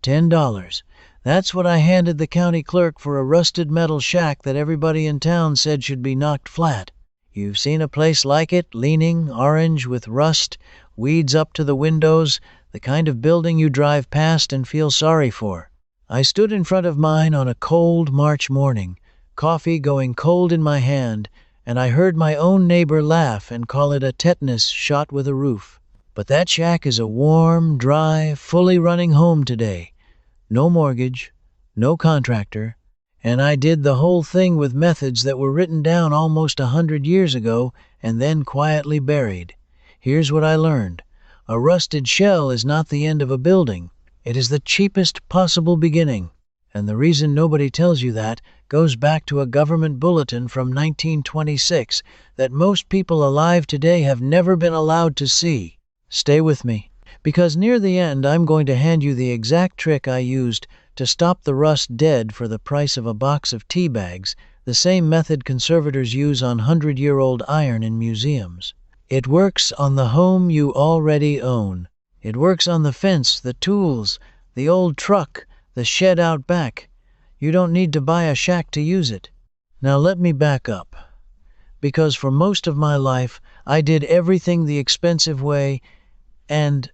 $10. That's what I handed the county clerk for a rusted metal shack that everybody in town said should be knocked flat. You've seen a place like it, leaning, orange with rust, weeds up to the windows, the kind of building you drive past and feel sorry for. I stood in front of mine on a cold March morning, coffee going cold in my hand, and I heard my own neighbor laugh and call it a tetanus shot with a roof. But that shack is a warm, dry, fully running home today. No mortgage, no contractor, and I did the whole thing with methods that were written down almost 100 years ago and then quietly buried. Here's what I learned. A rusted shell is not the end of a building. It is the cheapest possible beginning. And the reason nobody tells you that goes back to a government bulletin from 1926 that most people alive today have never been allowed to see. Stay with me, because near the end I'm going to hand you the exact trick I used to stop the rust dead for the price of a box of tea bags, the same method conservators use on 100-year-old iron in museums. It works on the home you already own. It works on the fence, the tools, the old truck, the shed out back. You don't need to buy a shack to use it. Now let me back up, because for most of my life I did everything the expensive way, and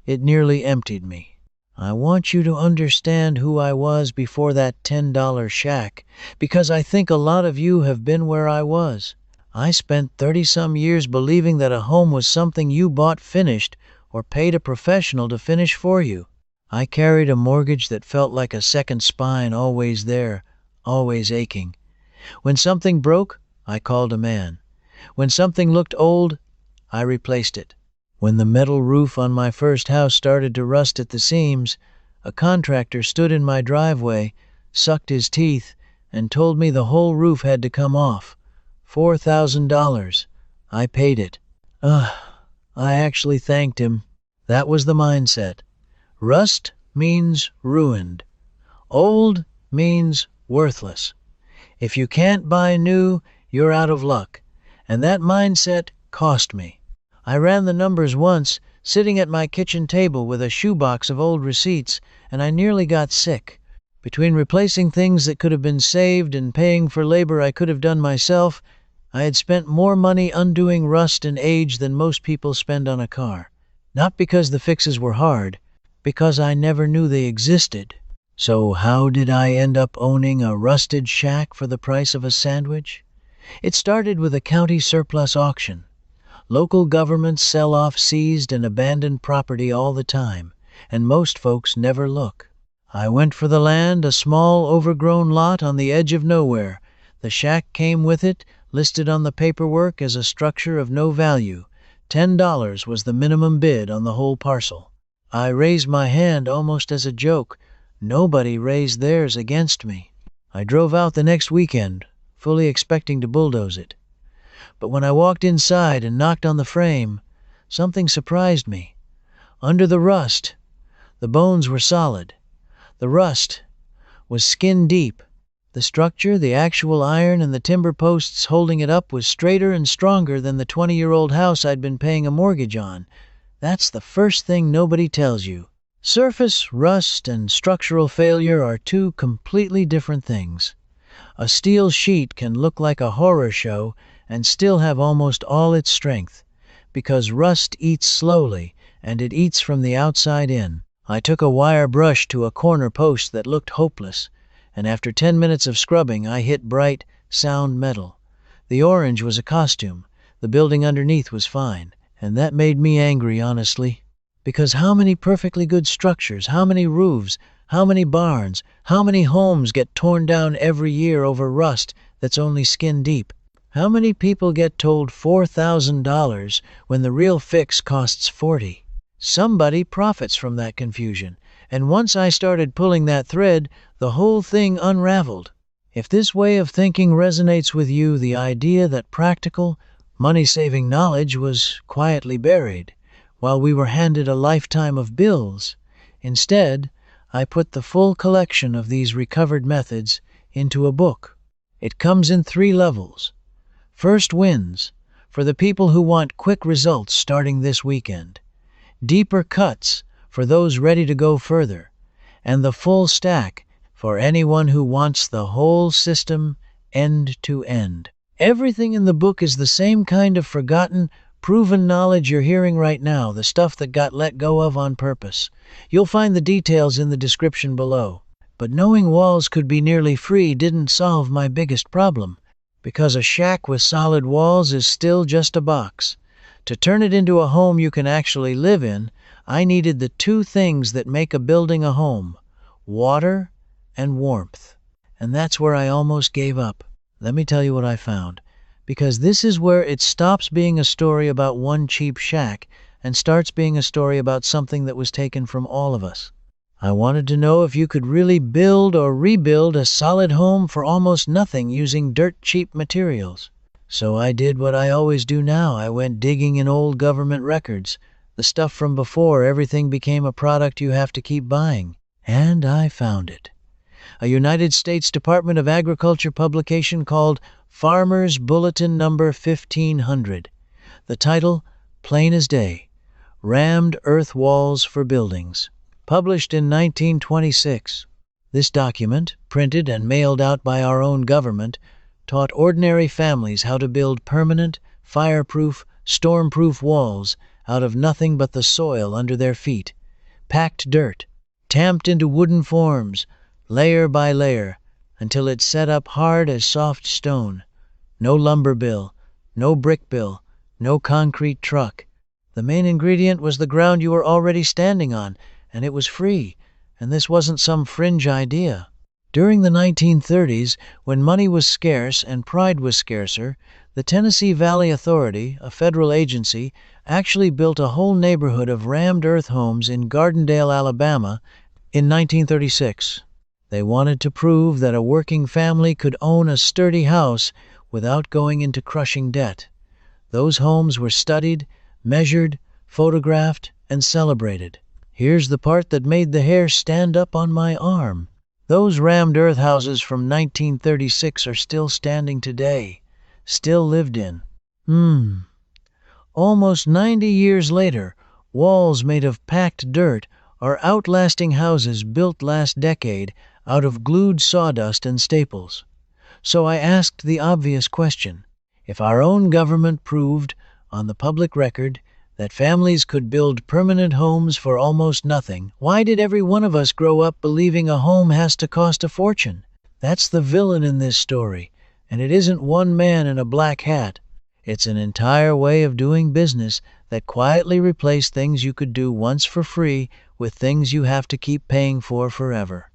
it nearly emptied me. I want you to understand who I was before that $10 shack, because I think a lot of you have been where I was. I spent 30-some years believing that a home was something you bought finished or paid a professional to finish for you. I carried a mortgage that felt like a second spine, always there, always aching. When something broke, I called a man. When something looked old, I replaced it. When the metal roof on my first house started to rust at the seams, a contractor stood in my driveway, sucked his teeth, and told me the whole roof had to come off. $4,000. I paid it. I actually thanked him. That was the mindset. Rust means ruined. Old means worthless. If you can't buy new, you're out of luck. And that mindset cost me. I ran the numbers once, sitting at my kitchen table with a shoebox of old receipts, and I nearly got sick. Between replacing things that could have been saved and paying for labor I could have done myself, I had spent more money undoing rust and age than most people spend on a car. Not because the fixes were hard, because I never knew they existed. So how did I end up owning a rusted shack for the price of a sandwich? It started with a county surplus auction. Local governments sell off seized and abandoned property all the time, and most folks never look. I went for the land, a small, overgrown lot on the edge of nowhere. The shack came with it, listed on the paperwork as a structure of no value. $10 was the minimum bid on the whole parcel. I raised my hand almost as a joke. Nobody raised theirs against me. I drove out the next weekend, fully expecting to bulldoze it. But when I walked inside and knocked on the frame, something surprised me. Under the rust, the bones were solid. The rust was skin deep. The structure, the actual iron and the timber posts holding it up, was straighter and stronger than the 20-year-old house I'd been paying a mortgage on. That's the first thing nobody tells you. Surface rust and structural failure are two completely different things. A steel sheet can look like a horror show and still have almost all its strength, because rust eats slowly, and it eats from the outside in. I took a wire brush to a corner post that looked hopeless, and after 10 minutes of scrubbing I hit bright, sound metal. The orange was a costume. The building underneath was fine, and that made me angry, honestly. Because how many perfectly good structures, how many roofs, how many barns, how many homes get torn down every year over rust that's only skin deep? How many people get told $4,000 when the real fix costs $40,000? Somebody profits from that confusion, and once I started pulling that thread, the whole thing unraveled. If this way of thinking resonates with you, the idea that practical, money-saving knowledge was quietly buried, while we were handed a lifetime of bills. Instead, I put the full collection of these recovered methods into a book. It comes in 3 levels. First wins, for the people who want quick results starting this weekend. Deeper cuts, for those ready to go further, and the full stack for anyone who wants the whole system end to end. Everything in the book is the same kind of forgotten, proven knowledge you're hearing right now, the stuff that got let go of on purpose. You'll find the details in the description below. But knowing walls could be nearly free didn't solve my biggest problem, because a shack with solid walls is still just a box. To turn it into a home you can actually live in, I needed the two things that make a building a home: water and warmth. And that's where I almost gave up. Let me tell you what I found, because this is where it stops being a story about one cheap shack and starts being a story about something that was taken from all of us. I wanted to know if you could really build or rebuild a solid home for almost nothing using dirt-cheap materials. So I did what I always do now. I went digging in old government records, the stuff from before everything became a product you have to keep buying. And I found it. A United States Department of Agriculture publication called Farmer's Bulletin Number 1500. The title, plain as day: Rammed Earth Walls for Buildings. Published in 1926. This document, printed and mailed out by our own government, taught ordinary families how to build permanent, fireproof, stormproof walls out of nothing but the soil under their feet. Packed dirt, tamped into wooden forms, layer by layer, until it set up hard as soft stone. No lumber bill, no brick bill, no concrete truck. The main ingredient was the ground you were already standing on, and it was free, and this wasn't some fringe idea. During the 1930s, when money was scarce and pride was scarcer, the Tennessee Valley Authority, a federal agency, actually built a whole neighborhood of rammed earth homes in Gardendale, Alabama, in 1936. They wanted to prove that a working family could own a sturdy house without going into crushing debt. Those homes were studied, measured, photographed, and celebrated. Here's the part that made the hair stand up on my arm. Those rammed earth houses from 1936 are still standing today, still lived in. Almost 90 years later, walls made of packed dirt are outlasting houses built last decade out of glued sawdust and staples. So I asked the obvious question: if our own government proved, on the public record, that families could build permanent homes for almost nothing, why did every one of us grow up believing a home has to cost a fortune? That's the villain in this story, and it isn't one man in a black hat. It's an entire way of doing business that quietly replaced things you could do once for free with things you have to keep paying for forever.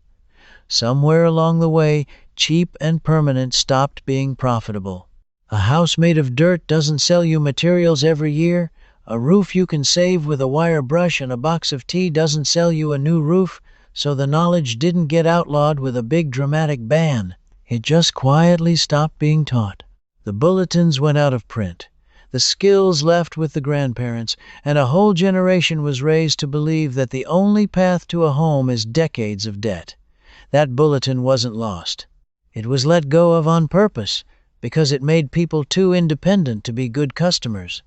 Somewhere along the way, cheap and permanent stopped being profitable. A house made of dirt doesn't sell you materials every year. A roof you can save with a wire brush and a box of tea doesn't sell you a new roof, so the knowledge didn't get outlawed with a big dramatic ban. It just quietly stopped being taught. The bulletins went out of print. The skills left with the grandparents, and a whole generation was raised to believe that the only path to a home is decades of debt. That bulletin wasn't lost. It was let go of on purpose, because it made people too independent to be good customers.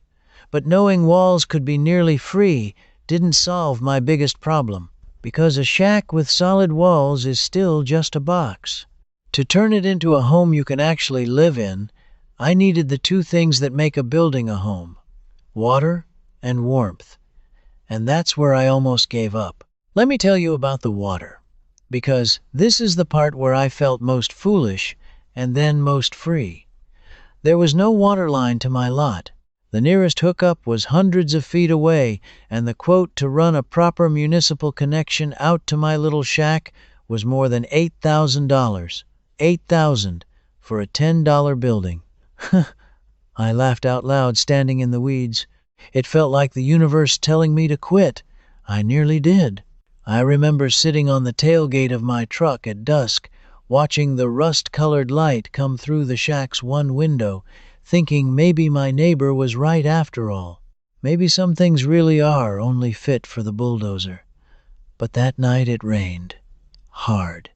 But knowing walls could be nearly free didn't solve my biggest problem, because a shack with solid walls is still just a box. To turn it into a home you can actually live in, I needed the two things that make a building a home: water and warmth. And that's where I almost gave up. Let me tell you about the water, because this is the part where I felt most foolish and then most free. There was no water line to my lot. The nearest hookup was hundreds of feet away, and the quote to run a proper municipal connection out to my little shack was more than $8,000. $8,000 for a $10 building. I laughed out loud, standing in the weeds. It felt like the universe telling me to quit. I nearly did. I remember sitting on the tailgate of my truck at dusk, watching the rust-colored light come through the shack's one window, thinking maybe my neighbor was right after all. Maybe some things really are only fit for the bulldozer. But that night it rained. Hard.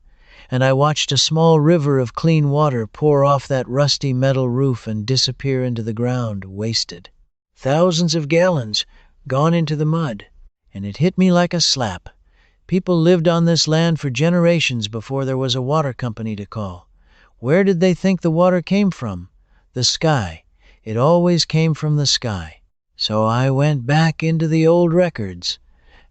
And I watched a small river of clean water pour off that rusty metal roof and disappear into the ground, wasted. Thousands of gallons gone into the mud. and it hit me like a slap. People lived on this land for generations before there was a water company to call. Where did they think the water came from? The sky. It always came from the sky. So I went back into the old records,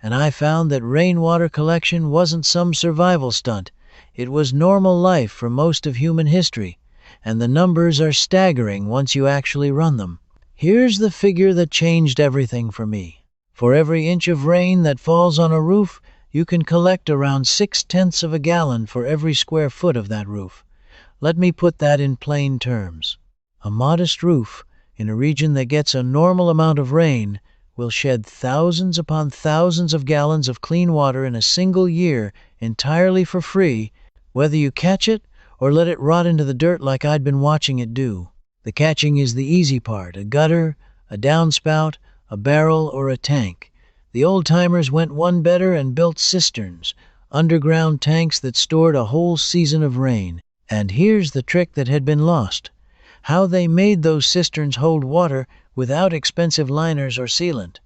and I found that rainwater collection wasn't some survival stunt. It was normal life for most of human history, and the numbers are staggering once you actually run them. Here's the figure that changed everything for me. For every inch of rain that falls on a roof, you can collect around 0.6 of a gallon for every square foot of that roof. Let me put that in plain terms. A modest roof, in a region that gets a normal amount of rain, will shed thousands upon thousands of gallons of clean water in a single year entirely for free, whether you catch it or let it rot into the dirt like I'd been watching it do. The catching is the easy part: a gutter, a downspout, a barrel, or a tank. The old-timers went one better and built cisterns, underground tanks that stored a whole season of rain. And here's the trick that had been lost: how they made those cisterns hold water without expensive liners or sealant.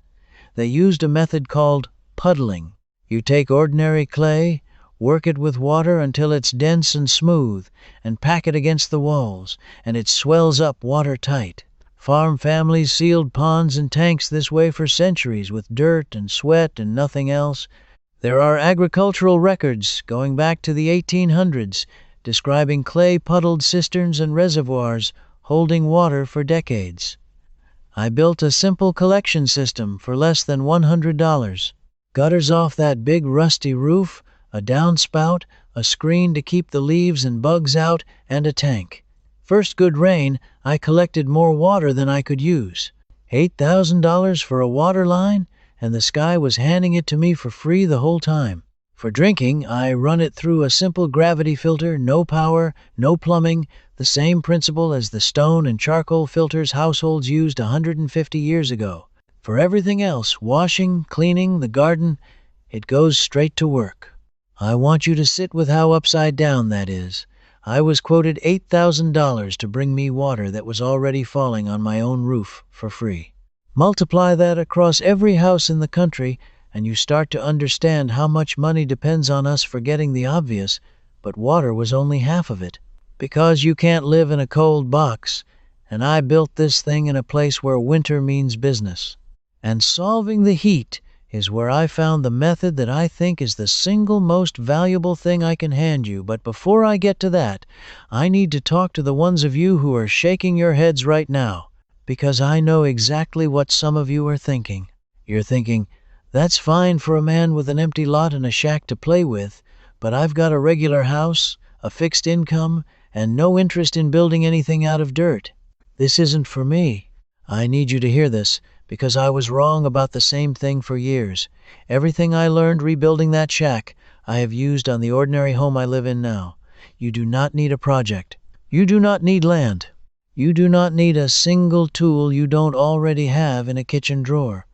They used a method called puddling. You take ordinary clay, work it with water until it's dense and smooth, and pack it against the walls, and it swells up watertight. Farm families sealed ponds and tanks this way for centuries with dirt and sweat and nothing else. There are agricultural records going back to the 1800s describing clay-puddled cisterns and reservoirs holding water for decades. I built a simple collection system for less than $100. Gutters off that big rusty roof, a downspout, a screen to keep the leaves and bugs out, and a tank. First good rain, I collected more water than I could use. $8,000 for a water line, and the sky was handing it to me for free the whole time. For drinking, I run it through a simple gravity filter, no power, no plumbing, the same principle as the stone and charcoal filters households used 150 years ago. For everything else, washing, cleaning, the garden, it goes straight to work. I want you to sit with how upside down that is. I was quoted $8,000 to bring me water that was already falling on my own roof for free. Multiply that across every house in the country, and you start to understand how much money depends on us forgetting the obvious, but water was only half of it. Because you can't live in a cold box, and I built this thing in a place where winter means business. And solving the heat is where I found the method that I think is the single most valuable thing I can hand you. But before I get to that, I need to talk to the ones of you who are shaking your heads right now, because I know exactly what some of you are thinking. You're thinking, that's fine for a man with an empty lot and a shack to play with, but I've got a regular house, a fixed income, and no interest in building anything out of dirt. This isn't for me. I need you to hear this, because I was wrong about the same thing for years. Everything I learned rebuilding that shack, I have used on the ordinary home I live in now. You do not need a project. You do not need land. You do not need a single tool you don't already have in a kitchen drawer.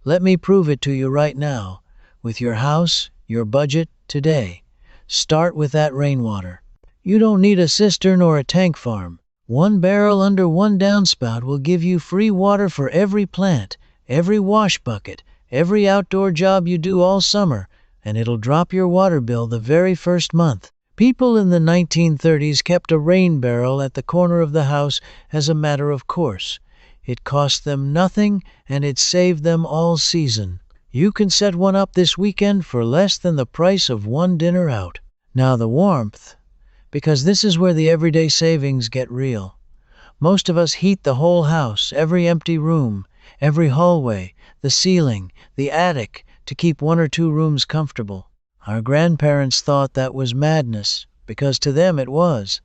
Let me prove it to you right now, with your house, your budget, today. Start with that rainwater. You don't need a cistern or a tank farm. One barrel under one downspout will give you free water for every plant, every wash bucket, every outdoor job you do all summer, and it'll drop your water bill the very first month. People in the 1930s kept a rain barrel at the corner of the house as a matter of course. It cost them nothing, and it saved them all season. You can set one up this weekend for less than the price of one dinner out. Now the warmth, because this is where the everyday savings get real. Most of us heat the whole house, every empty room, every hallway, the ceiling, the attic, to keep one or two rooms comfortable. Our grandparents thought that was madness, because to them it was.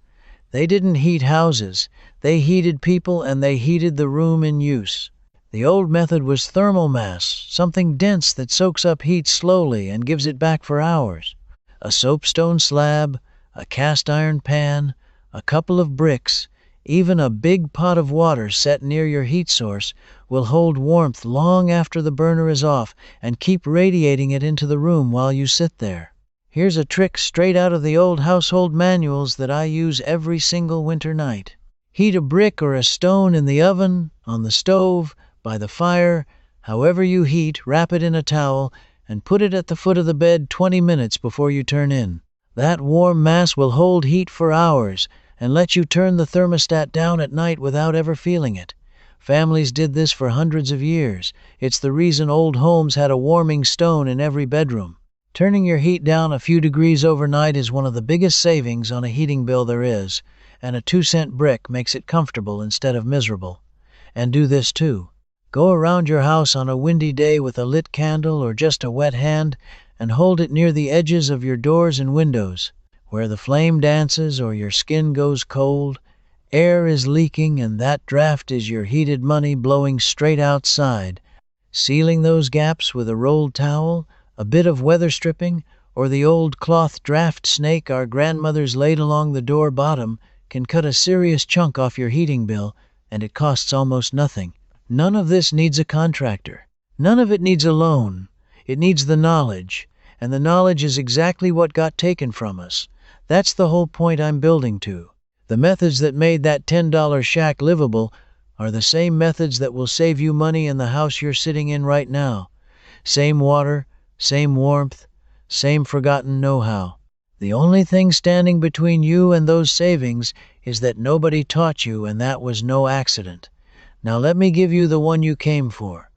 They didn't heat houses, they heated people, and they heated the room in use. The old method was thermal mass, something dense that soaks up heat slowly and gives it back for hours. A soapstone slab, a cast iron pan, a couple of bricks, even a big pot of water set near your heat source will hold warmth long after the burner is off and keep radiating it into the room while you sit there. Here's a trick straight out of the old household manuals that I use every single winter night. Heat a brick or a stone in the oven, on the stove, by the fire, However you heat, wrap it in a towel and put it at the foot of the bed 20 minutes before you turn in. That warm mass will hold heat for hours and let you turn the thermostat down at night without ever feeling it. Families did this for hundreds of years. It's the reason old homes had a warming stone in every bedroom. Turning your heat down a few degrees overnight is one of the biggest savings on a heating bill there is, and a 2-cent brick makes it comfortable instead of miserable. And do this too. Go around your house on a windy day with a lit candle or just a wet hand and hold it near the edges of your doors and windows. Where the flame dances or your skin goes cold, air is leaking and that draft is your heated money blowing straight outside. Sealing those gaps with a rolled towel, a bit of weather stripping, or the old cloth draft snake our grandmothers laid along the door bottom can cut a serious chunk off your heating bill, and it costs almost nothing. None of this needs a contractor. None of it needs a loan. It needs the knowledge, and the knowledge is exactly what got taken from us. That's the whole point I'm building to. The methods that made that $10 shack livable are the same methods that will save you money in the house you're sitting in right now. Same water, same warmth, same forgotten know-how. The only thing standing between you and those savings is that nobody taught you, and that was no accident. Now let me give you the one you came for.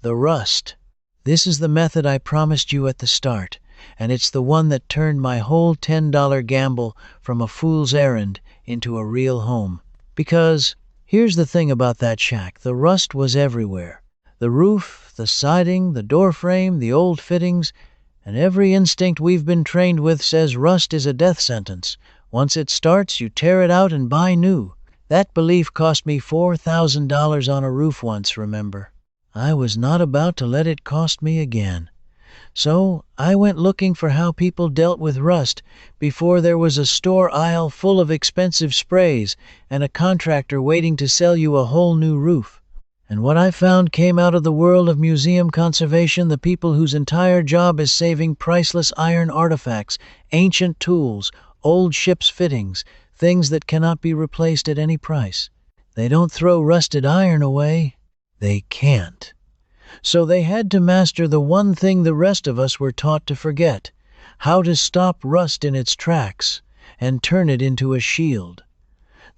The rust. This is the method I promised you at the start, and it's the one that turned my whole $10 gamble from a fool's errand into a real home. Because here's the thing about that shack, the rust was everywhere. The roof, the siding, the door frame, the old fittings, and every instinct we've been trained with says rust is a death sentence. Once it starts, you tear it out and buy new. That belief cost me $4,000 on a roof once, remember? I was not about to let it cost me again. So I went looking for how people dealt with rust before there was a store aisle full of expensive sprays and a contractor waiting to sell you a whole new roof. And what I found came out of the world of museum conservation, the people whose entire job is saving priceless iron artifacts, ancient tools, old ship's fittings, things that cannot be replaced at any price. They don't throw rusted iron away. They can't. So they had to master the one thing the rest of us were taught to forget: how to stop rust in its tracks and turn it into a shield.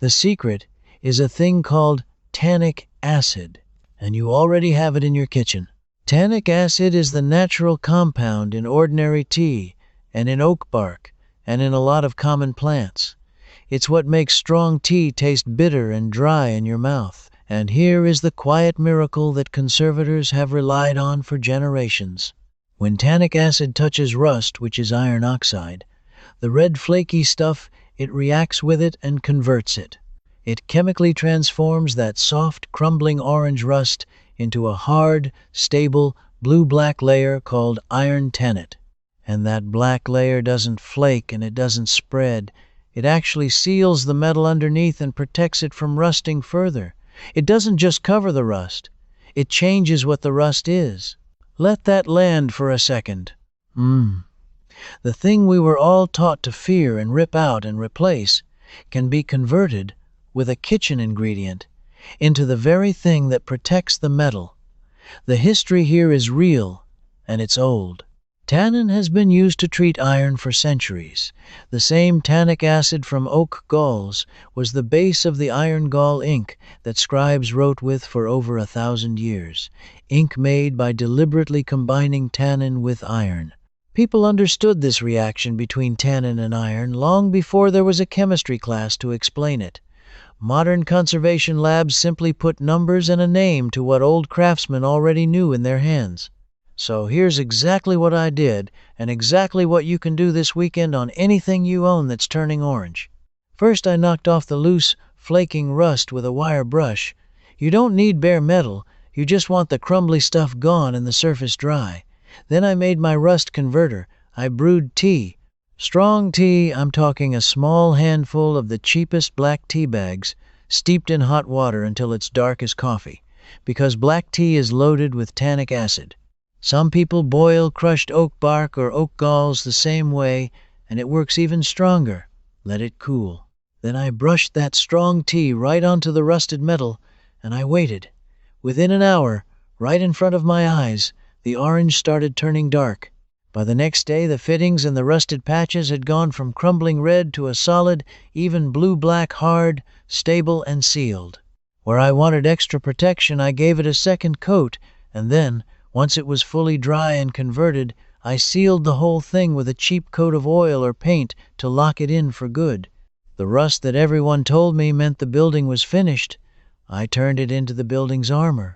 The secret is a thing called tannic acid, and you already have it in your kitchen. Tannic acid is the natural compound in ordinary tea and in oak bark and in a lot of common plants. It's what makes strong tea taste bitter and dry in your mouth. And here is the quiet miracle that conservators have relied on for generations. When tannic acid touches rust, which is iron oxide, the red flaky stuff, it reacts with it and converts it. It chemically transforms that soft, crumbling orange rust into a hard, stable, blue-black layer called iron tannate. And that black layer doesn't flake and it doesn't spread. It actually seals the metal underneath and protects it from rusting further. It doesn't just cover the rust. It changes what the rust is. Let that land for a second. The thing we were all taught to fear and rip out and replace can be converted, with a kitchen ingredient, into the very thing that protects the metal. The history here is real, and it's old. Tannin has been used to treat iron for centuries. The same tannic acid from oak galls was the base of the iron gall ink that scribes wrote with for over 1,000 years, ink made by deliberately combining tannin with iron. People understood this reaction between tannin and iron long before there was a chemistry class to explain it. Modern conservation labs simply put numbers and a name to what old craftsmen already knew in their hands. So here's exactly what I did, and exactly what you can do this weekend on anything you own that's turning orange. First, I knocked off the loose, flaking rust with a wire brush. You don't need bare metal, you just want the crumbly stuff gone and the surface dry. Then I made my rust converter. I brewed tea. Strong tea, I'm talking a small handful of the cheapest black tea bags, steeped in hot water until it's dark as coffee, because black tea is loaded with tannic acid. Some people boil crushed oak bark or oak galls the same way, and it works even stronger. Let it cool. Then I brushed that strong tea right onto the rusted metal, and I waited. Within an hour, Right in front of my eyes, the orange started turning dark. By the next day, the fittings and the rusted patches had gone from crumbling red to a solid, even blue-black, hard, stable, and sealed. Where I wanted extra protection, I gave it a second coat, and then, once it was fully dry and converted, I sealed the whole thing with a cheap coat of oil or paint to lock it in for good. The rust that everyone told me meant the building was finished. I turned it into the building's armor.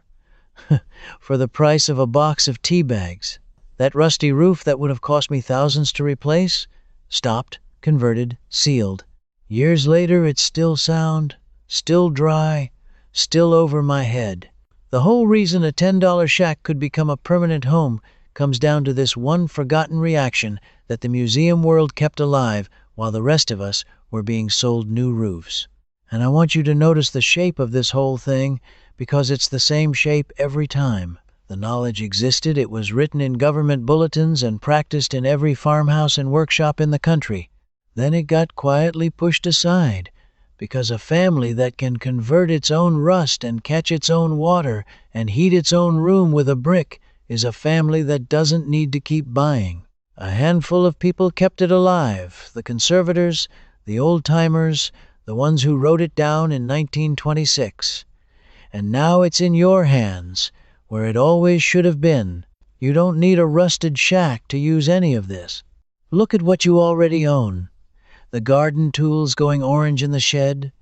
For the price of a box of tea bags. That rusty roof that would have cost me thousands to replace? Stopped, converted, sealed. Years later, it's still sound, still dry, still over my head. The whole reason a $10 shack could become a permanent home comes down to this one forgotten reaction that the museum world kept alive while the rest of us were being sold new roofs. And I want you to notice the shape of this whole thing, because it's the same shape every time. The knowledge existed, it was written in government bulletins and practiced in every farmhouse and workshop in the country. Then it got quietly pushed aside, because a family that can convert its own rust and catch its own water and heat its own room with a brick is a family that doesn't need to keep buying. A handful of people kept it alive, the conservators, the old-timers, the ones who wrote it down in 1926. And now it's in your hands, where it always should have been. You don't need a rusted shack to use any of this. Look at what you already own. The garden tools going orange in the shed,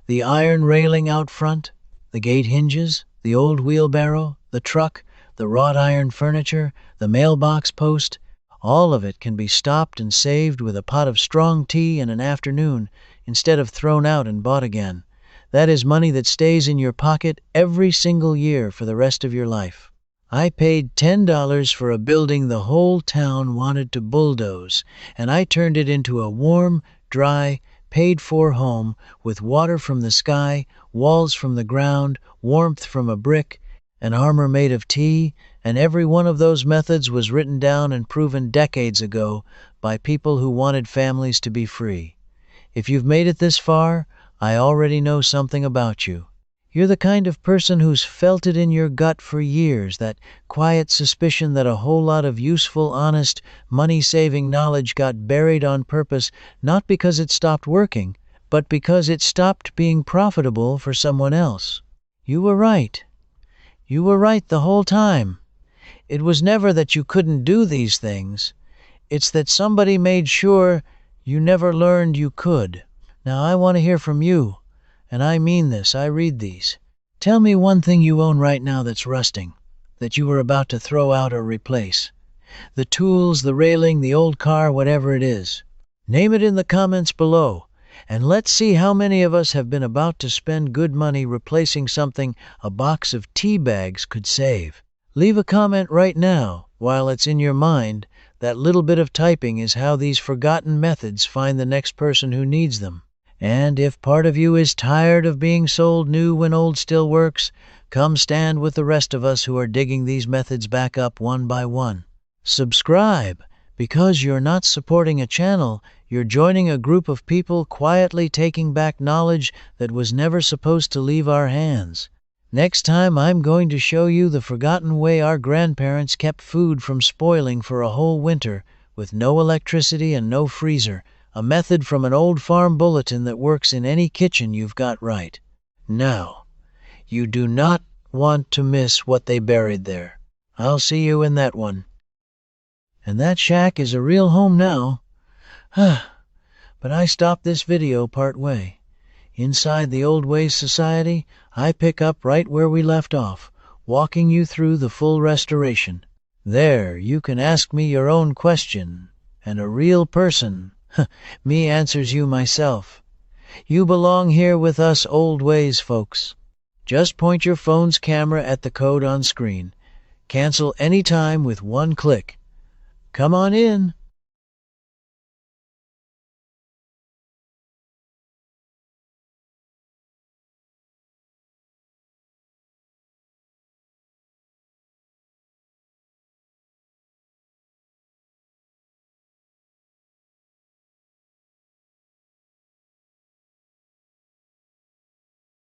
the iron railing out front, the gate hinges, the old wheelbarrow, the truck, the wrought iron furniture, the mailbox post. All of it can be stopped and saved with a pot of strong tea in an afternoon instead of thrown out and bought again. That is money that stays in your pocket every single year for the rest of your life. I paid $10 for a building the whole town wanted to bulldoze, and I turned it into a warm, dry, paid-for home with water from the sky, walls from the ground, warmth from a brick, an armor made of tea, and every one of those methods was written down and proven decades ago by people who wanted families to be free. If you've made it this far, I already know something about you. You're the kind of person who's felt it in your gut for years, that quiet suspicion that a whole lot of useful, honest, money-saving knowledge got buried on purpose, not because it stopped working, but because it stopped being profitable for someone else. You were right. You were right the whole time. It was never that you couldn't do these things. It's that somebody made sure you never learned you could. Now I want to hear from you, and I mean this, I read these. Tell me one thing you own right now that's rusting, that you were about to throw out or replace. The tools, the railing, the old car, whatever it is. Name it in the comments below, and let's see how many of us have been about to spend good money replacing something a box of tea bags could save. Leave a comment right now while it's in your mind. That little bit of typing is how these forgotten methods find the next person who needs them. And if part of you is tired of being sold new when old still works, come stand with the rest of us who are digging these methods back up one by one. Subscribe, because you're not supporting a channel, you're joining a group of people quietly taking back knowledge that was never supposed to leave our hands. Next time I'm going to show you the forgotten way our grandparents kept food from spoiling for a whole winter with no electricity and no freezer. A method from an old farm bulletin that works in any kitchen you've got right. Now, you do not want to miss what they buried there. I'll see you in that one. And that shack is a real home now. But I stopped this video part way. Inside the Old Ways Society, I pick up right where we left off, walking you through the full restoration. There, you can ask me your own question, and a real person, me, answers you myself. You belong here with us Old Ways folks. Just point your phone's camera at the code on screen. Cancel any time with one click. Come on in.